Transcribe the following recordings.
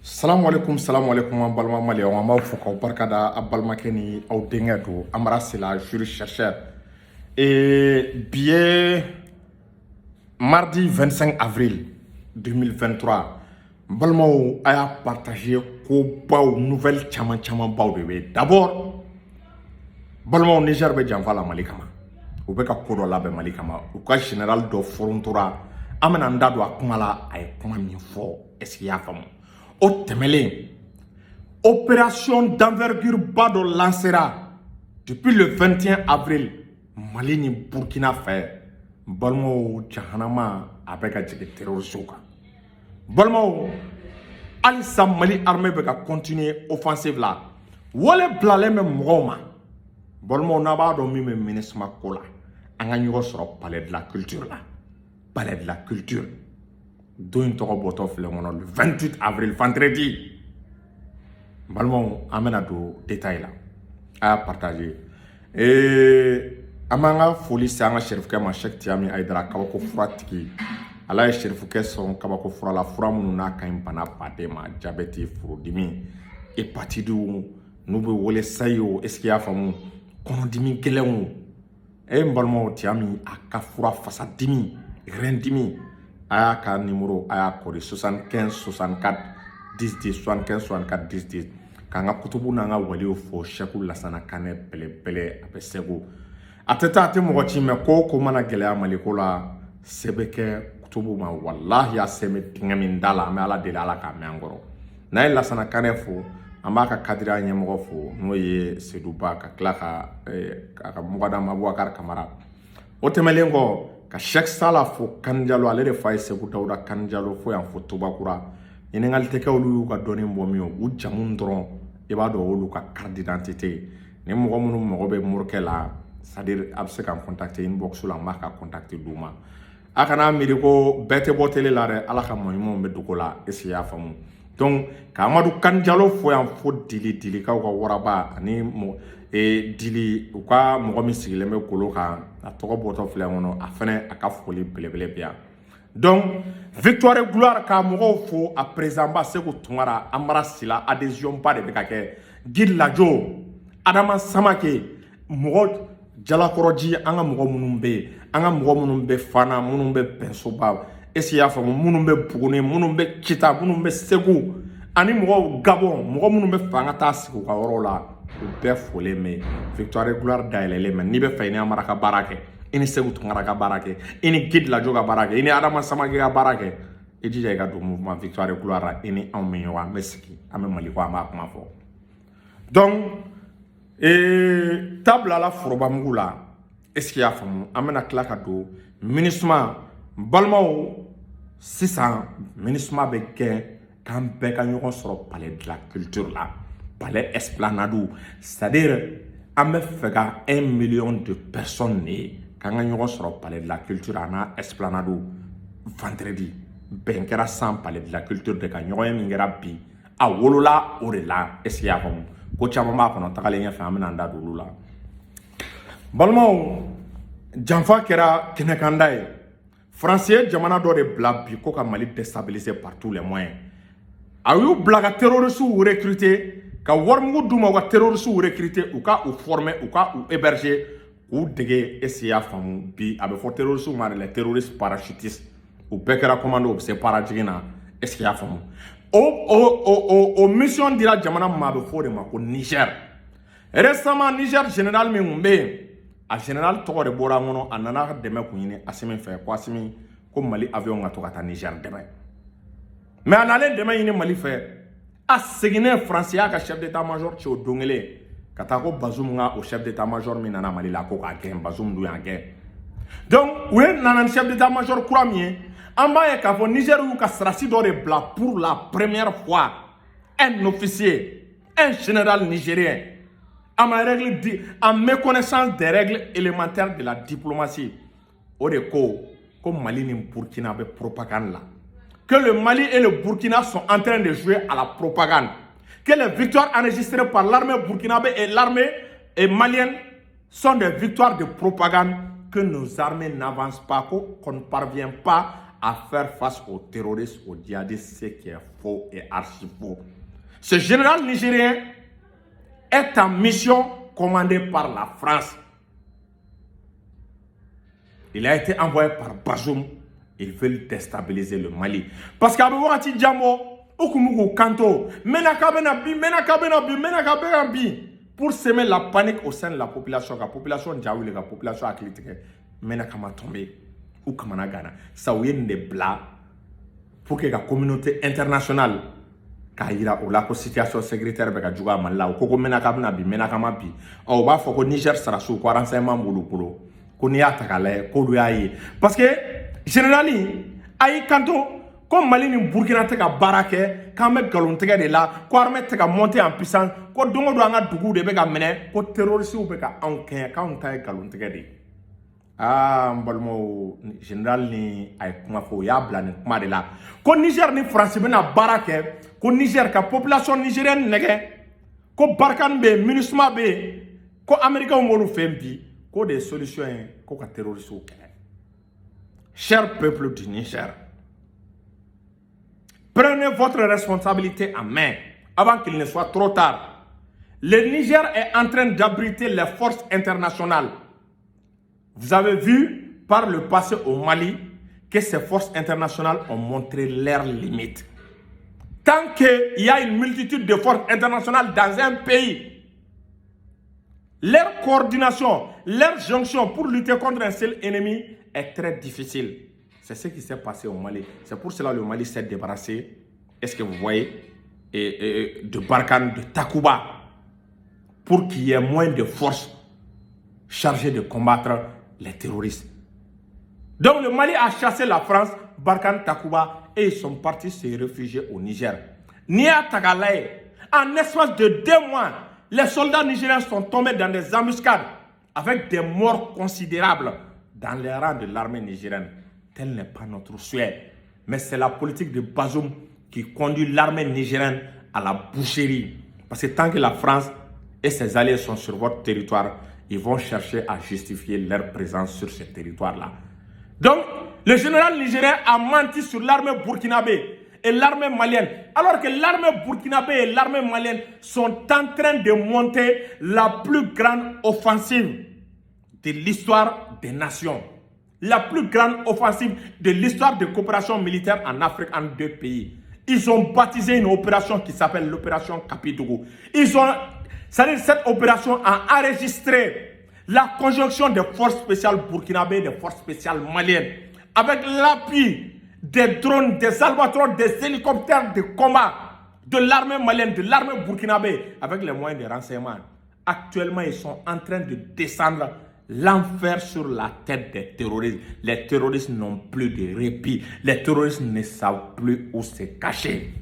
Salam alaikum an balma malien an b'a fɔ k'aw barika da a balimakɛ ni aw denkɛ don Amara Sela jury chercheur bi ye mardi 25 avril 2023 balimaw a y'a partager ko baw nouvelle caman baw de bɛ d'abord balimaw Niger bɛ janfa la Mali kama u bɛ ka ko dɔ labɛn Mali kama u ka général dɔ forontora an bɛna n da don a kuma la a ye kuma min fɔ est-ce qu'il y'a faamu au tɛmɛlen opération d'envergure ba dɔ lancera depuis le 21 avril Mali ni Burkina fɛ balimaw jahanama a bɛ ka jigin terroriste kan balimaw halisa Mali armée bɛ ka continuer offensive la wale bilalen bɛ mɔgɔw ma balimaw n'a b'a dɔn min bɛ MINUSMA ko la an ka ɲɔgɔn sɔrɔ palais de la culture la palais de la culture don in tɔgɔ bɔtɔ filɛ kɔnɔ le 28 avril vendredi balimaw an bɛna don détail la a y'a partager an b'an ka foli se an ka sɛrifukɛ ma Cheick Tiyami Ayidara kabako fura tigi ala ye sɛrifukɛ sɔn kabako fura la fura minnu n'a ka ɲi bana baden ma diabète furudimi hépatite n'u bɛ wele sayi o est-ce qu'il y'a faamu kɔnɔdimi gɛlɛnw n balimaw Tiyami a ka fura fasadimi rein dimi a y'a ka numéro a y'a kɔri 75 64 10 10 75 64 10 10 k'an ka kutubu n'an ka waliw fɔ Cheick Lassana Kanɛ bɛlɛbɛlɛ a bɛ Segu a tɛ taa a tɛ mɔgɔ ci mɛ ko mana gɛlɛya Mali ko la se bɛ kɛ kutubu ma walahi a se bɛ dingɛ min da la an bɛ ala deli ala k'a mɛn an kɔrɔ n'a ye Lassana Kanɛ fo an b'a ka kadira ɲɛmɔgɔ fo n'o ye Seydouba ka tila ka Mugada Abubakar Kamara o tɛmɛlen kɔ ka Cheick Sala fo Kanijalo ale de fa ye Segu Dawuda Kanijalo fo yan fo Tobakura ɲininkali tɛ kɛ olu y'u ka dɔnni bɔ min u jamu dɔrɔn i b'a dɔn olu ka carte d'identité ni mɔgɔ minnu mago bɛ morikɛ la c'est-à-dire a bɛ se k'an contacter inbox la n b'a ka contacter d'u ma a kana miiri ko bɛɛ tɛ bɔ télé la dɛ ala ka mɔɲumanw bɛ dogo la est-ce qu'il y'a faamu donc ka Amadu Kanijalo fo yan fo Dilikaw ka waraba ani Dili u ka mɔgɔ min sigilen bɛ golo kan a tɔgɔ bɔtɔ filɛ kɔnɔ a fɛnɛ a ka foli belebele bɛ yan donc victoire et gloire ka mɔgɔw fo a président ba Seku Tunkara Amara Sela adhésion ba de bɛ ka kɛ Guy Lajo Adama Samake mɔgɔ Jalakɔrɔji an ka mɔgɔ minnu bɛ yen an ka mɔgɔ minnu bɛ Fana minnu bɛ Bɛnsoba est-ce qu'il y'a faamu minnu bɛ Buguni minnu bɛ Kita minnu bɛ Segu ani mɔgɔw Gabon mɔgɔ minnu bɛ fɛ an ka taa sigi u ka yɔrɔ la u bɛɛ folen mɛ victoire et gloire dayɛlɛlen mɛ n'i bɛ fɛ i ni Amara ka baara kɛ i ni Seku Tunkara ka baara kɛ i ni Guy Lajo ka baara kɛ i ni Adama Samake ka baara kɛ i jija i ka don mouvement victoire et gloire la i ni anw bɛ ɲɔgɔn an bɛ sigi an bɛ Mali ko an b'a kuma fɔ donc tabilala forobamugu la est-ce qu'il y'a faamu an bɛna tila ka don MINUSMA balimaw sisan MINUSMA bɛ gɛn k'an bɛɛ ka ɲɔgɔn sɔrɔ palais de la culture la palais esplanade c'est-à-dire an bɛ fɛ ka 1 million de personnes de ye k'an ka ɲɔgɔn sɔrɔ palais de la culture a n'a esplanade vendredi bɛn kɛra san palais de la culture de ka ɲɔgɔn ye min kɛra bi a wolola o de la est-ce qu'il y'a faamu ko caman b'a kɔnɔ tagalen ɲɛfɛ an bɛna an da don olu la balimaw janfa kɛra kɛnɛkanda ye France ye jamana dɔ de bila bi ko ka Mali déstabiliser par tous les moyens a y'u bila ka terroristes recruter ka warimugu d'u ma u ka terroristes recruter u ka u former u ka u héberger k'u dege est-ce qu'il y'a faamu bi a bɛ fɔ terroristes ma de la terroristes parachutistes u bɛɛ kɛra commando u bɛ se parajigin na est-ce qu'il y'a faamu o mission dira jamana ma a bɛ fɔ o de ma ko Niger récemment Niger général min tun bɛ yen a général tɔgɔ de bɔra an kɔnɔ a nana dɛmɛ kun ɲini Asimi fɛ ko Asimi ko Mali avion ka to ka taa Niger dɛmɛ mais a nalen dɛmɛ ɲini Mali fɛ a seginnen France y'a ka chef d'état-major cɛ o don kelen ka taa ko Bazoum ka o chef d'état-major min nana Mali la ko k'a gɛn Bazoum dun y'a gɛn donc u ye nana chef d'état-major kura min ye an b'a ye k'a fɔ Niger y'u ka sarasi dɔ de bila pour la première fois un officier un général nigérien en méconnaissance des règles élémentaires de la diplomatie o de ko Mali ni Burkina bɛ propagande la que le Mali et le Burkina sont en train de jouer à la propagande que les victoires enregistrées par l'armée burkinabé et l'armée malienne sont des victoires de propagande que nos armées n'avancent pas qu'on ne parvient pas à faire face aux terroristes, aux djihadistes, ce qui est faux et archi faux. Ce général nigérien est en mission commandée par la France. Il a été envoyé par Bazoum. Ils veulent déstabiliser le Mali. Parce qu'à Wakati Djambo, Okumugu Kanto, pour semer la panique au sein de la population, la population Djaouli, la population Akilitique, Menakama tombé, ou Kamana Ghana, ça ouye ne bla, pour que la communauté internationale, Kaira ou la situation sécuritaire avec Djouga Mala, ou Koko Menakama bi, Menakama bi, ou va faut que Niger sera sous 45 membres. Parce que généralement ayi kanto comme Mali ni Burkina te ka barake quand me galon tege de la ko armée te ka monter en puissance ko dongo do anga dugu de be ka mene ko terroriste be ka anken ka on tay galon tege de mbalmo général ni ay kuma fo ya bla ni kuma de la ko Niger ni France be na barake ko Niger ka population nigérienne nege ko Barkhane be MINUSMA be ko américain mo fembi ko des solutions ko ka terroriste au Kenya. Cher peuple du Niger, prenez votre responsabilité en main avant qu'il ne soit trop tard. Le Niger est en train d'abriter les forces internationales. Vous avez vu par le passé au Mali que ces forces internationales ont montré leurs limites. Tant qu'il y a une multitude de forces internationales dans un pays, leur coordination, leur jonction pour lutter contre un seul ennemi est très difficile. C'est ce qui s'est passé au Mali. C'est pour cela que le Mali s'est débarrassé, est-ce que vous voyez, de Barkhane, de Takuba, pour qu'il y ait moins de forces chargées de combattre les terroristes. Donc le Mali a chassé la France, Barkhane, Takuba, et ils sont partis se réfugier au Niger. Nia Tagalaye, en espace de 2 mois, les soldats nigériens sont tombés dans des embuscades avec des morts considérables dans les rangs de l'armée nigérienne. Tel n'est pas notre souhait. Mais c'est la politique de Bazoum qui conduit l'armée nigérienne à la boucherie. Parce que tant que la France et ses alliés sont sur votre territoire, ils vont chercher à justifier leur présence sur ce territoire-là. Donc, le général nigérien a menti sur l'armée burkinabé et l'armée malienne. Alors que l'armée burkinabé et l'armée malienne sont en train de monter la plus grande offensive de l'histoire des nations. La plus grande offensive de l'histoire de coopération militaire en Afrique en 2 pays. Ils ont baptisé une opération qui s'appelle l'opération Capidougou. Cette opération a enregistré la conjonction des forces spéciales burkinabé et des forces spéciales maliennes. Avec l'appui des drones, des albatros, des hélicoptères de combat de l'armée malienne, de l'armée burkinabé, avec les moyens de renseignement. Actuellement, ils sont en train de descendre l'enfer sur la tête des terroristes. Les terroristes n'ont plus de répit. Les terroristes ne savent plus où se cacher.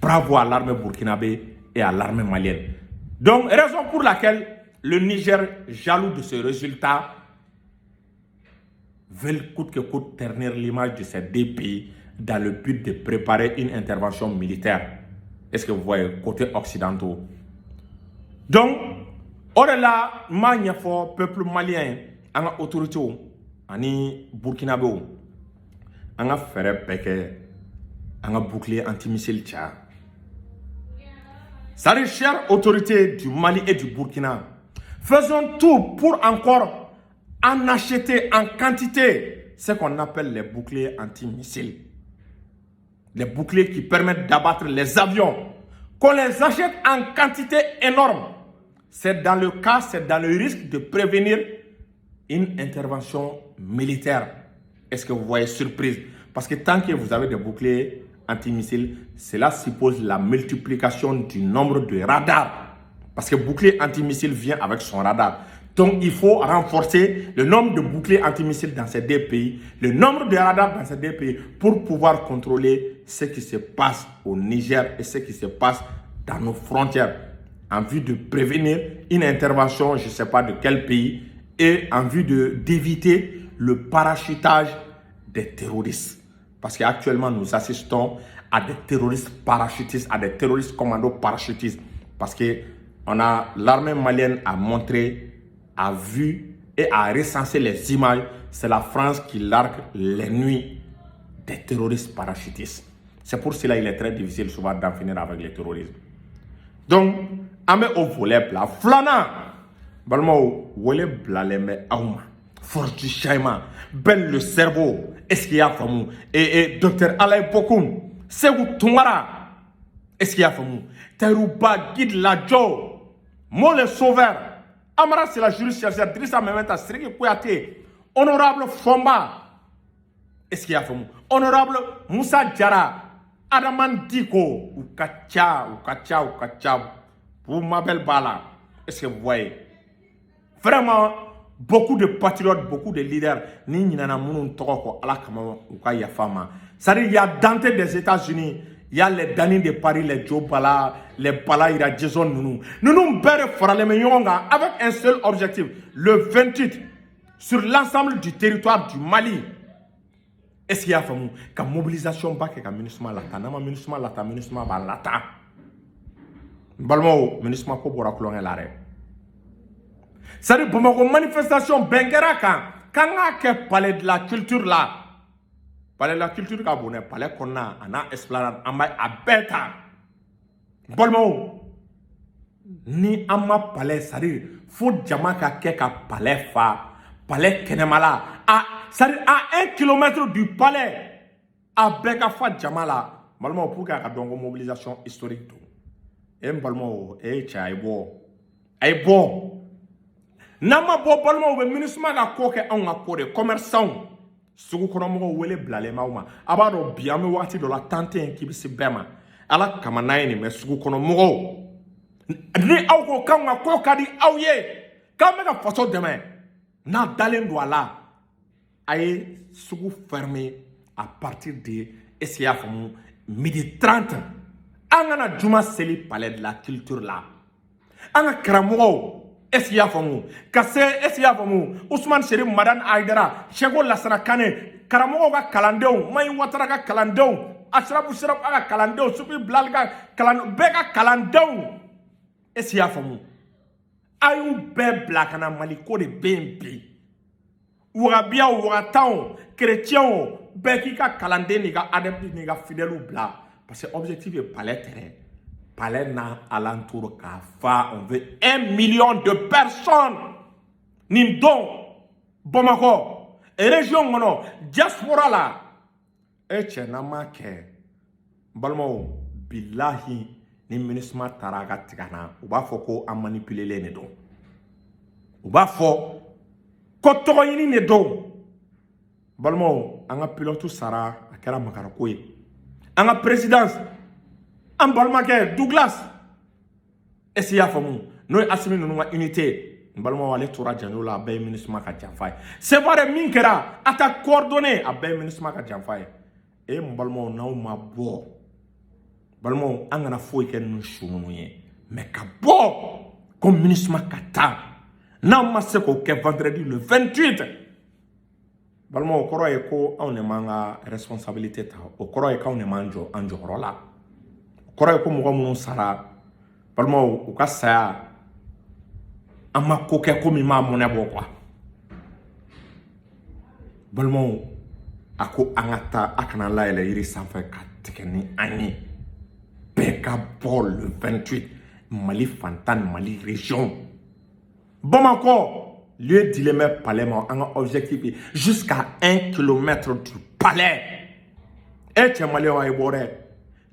Bravo à l'armée burkinabé et à l'armée malienne. Donc, raison pour laquelle le Niger, jaloux de ce résultat, veulent coûte que coûte ternir l'image de ces 2 pays dans le but de préparer une intervention militaire. Est-ce que vous voyez côté occidentaux? Donc, au-delà, il faut peuple malien, en autorité, en burkinabé, en faire péché, en bouclier antimissile tcha. Salut, chères autorités du Mali et du Burkina, faisons tout pour encore en acheter en quantité ce qu'on appelle les boucliers antimissiles. Les boucliers qui permettent d'abattre les avions. Qu'on les achète en quantité énorme. C'est dans le risque de prévenir une intervention militaire. Est-ce que vous voyez surprise? Parce que tant que vous avez des boucliers antimissiles, cela suppose la multiplication du nombre de radars. Parce que bouclier antimissile vient avec son radar. Donc il faut renforcer le nombre de boucliers antimissiles dans ces 2 pays, le nombre de radars dans ces 2 pays pour pouvoir contrôler ce qui se passe au Niger et ce qui se passe dans nos frontières en vue de prévenir une intervention, je ne sais pas de quel pays, et en vue d'éviter le parachutage des terroristes. Parce qu'actuellement, nous assistons à des terroristes parachutistes, à des terroristes commandos parachutistes. Parce que l'armée malienne a montré, a vu et a recensé les images, c'est la France qui largue les nuits des terroristes parachutistes. C'est pour cela qu'il est très difficile souvent d'en finir avec le terrorisme. Donc, on au volet plat, flana, balmo, volet plat, les auma, force du changement, ben le cerveau, est-ce qu'il y a famou, et docteur Alain Pokoum, c'est où Toumara, est-ce qu'il y a famou, Terouba, guide la Joe, moi le sauveur, Amara c'est la juriste chercheur, Drissa Mementa, Sriki Kouyaté, honorable Fomba, est-ce qu'il y a famou, honorable Moussa Diara, Adaman Diko, ou Kacha, pour ma belle Bala, est-ce que vous voyez? Vraiment, beaucoup de patriotes, beaucoup de leaders, ni nana mounou toko ala kama ou ka yafama. C'est-à-dire, il y a Dante des États-Unis, il y a les Dani de Paris, les Joe Bala, les Bala Ira Jason Nounou. Nous bere forale menyonga avec un seul objectif, le 28, sur l'ensemble du territoire du Mali. Est-ce qu'il y a famou ka mobilisation ba ke ka MINUSMA lata, nama MINUSMA lata, MINUSMA ba lata. Balmo MINUSMA ko bora kulonge lare. C'est-à-dire, pour ma manifestation, Bengera quand on a palais de la culture là, palais de la culture, palais qu'on a, on a esplanade, on a bêta. Bolmo, ni ama palais, c'est-à-dire, faut jamais qu'il palais fa, palais kenemala, c'est-à-dire, à 1 kilomètre du palais, à Beka fa Djamala, Bolmo, pour qu'il y ait une mobilisation historique. Et Bolmo, aïe bon. Nama bo balma ou MINUSMA ga koke on ga kore commerçant sugu kono mo wele blale mauma abado biame wati do la tante ki bisi bema ala kama nayni me sugu kono mo ni aw ko kan ga ko kadi aw ye kam ga faso demain na dalen do ala ay sugu fermé à partir de SIA famu midi 30 angana juma seli palais de la culture là anga kramo. Est-ce qu'il y a famou? Kassé, est-ce qu'il y a famou? Ousmane Chérif Madan Aïdara, Chego Lassana Kane, Karamogo ga kalandeo, Maï Ouattara ga kalandeo, Ashrafou Sherif ga kalandeo, Soupi Blal ga kalandeo, Bega kalandeo. Est-ce qu'il y a famou? Ayou be blakana maliko de bembi. Ourabia ouratao, chrétien, Beki ga kalande ni ga adepti ni ga fidèle ou bla. Parce que l'objectif est palais terrain. Palais na alentour kafa, on veut 1 million de personnes. Nindon, Bomako, et région mono, diaspora là. Et tchenama ke, balmo, billahi, ni MINUSMA taraga tigana, ou ba foko a manipuler les nedon. Ou ba fo, kotoyini nedon. Balmo, anga pilote sara, akera makarakoye. Anga présidence, en balmaké Douglas est-ce qu'il y a famou nous assumons notre unité balma wale toura jano la bay MINUSMA ka janfay c'est vrai minkera attaque coordonnée à bay MINUSMA ka janfay et balma na ma bo balma angana foy ken nous chounuye mais ka bo comme MINUSMA ka ta na ma se ko ke vendredi le 28 balma o koro e ko on ne manga responsabilité ta o koro e ka on ne manjo anjo rola kora ko mo mo sara palmo o ka saya ama ko ke ko mi ma mo ne bo kwa balmo ako angata akana la ele iri sanfa ka tekeni ani beka bol le 28 Mali Fantan Mali région Bamako lieu dilemme palais un objectif jusqu'à 1 kilomètre du palais et tu Mali wa ibore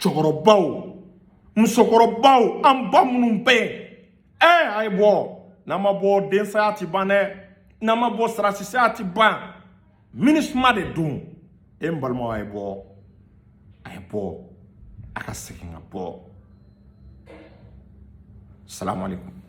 Chokorobaou, Moussokorobaou, Ambamumpe. Aïbo, Namabo Densayati Bane, Namabo Strasisiati Ban, MINUSMA de Doum, Embalmo Aïbo, Akaseking Abo. Salam alaikum.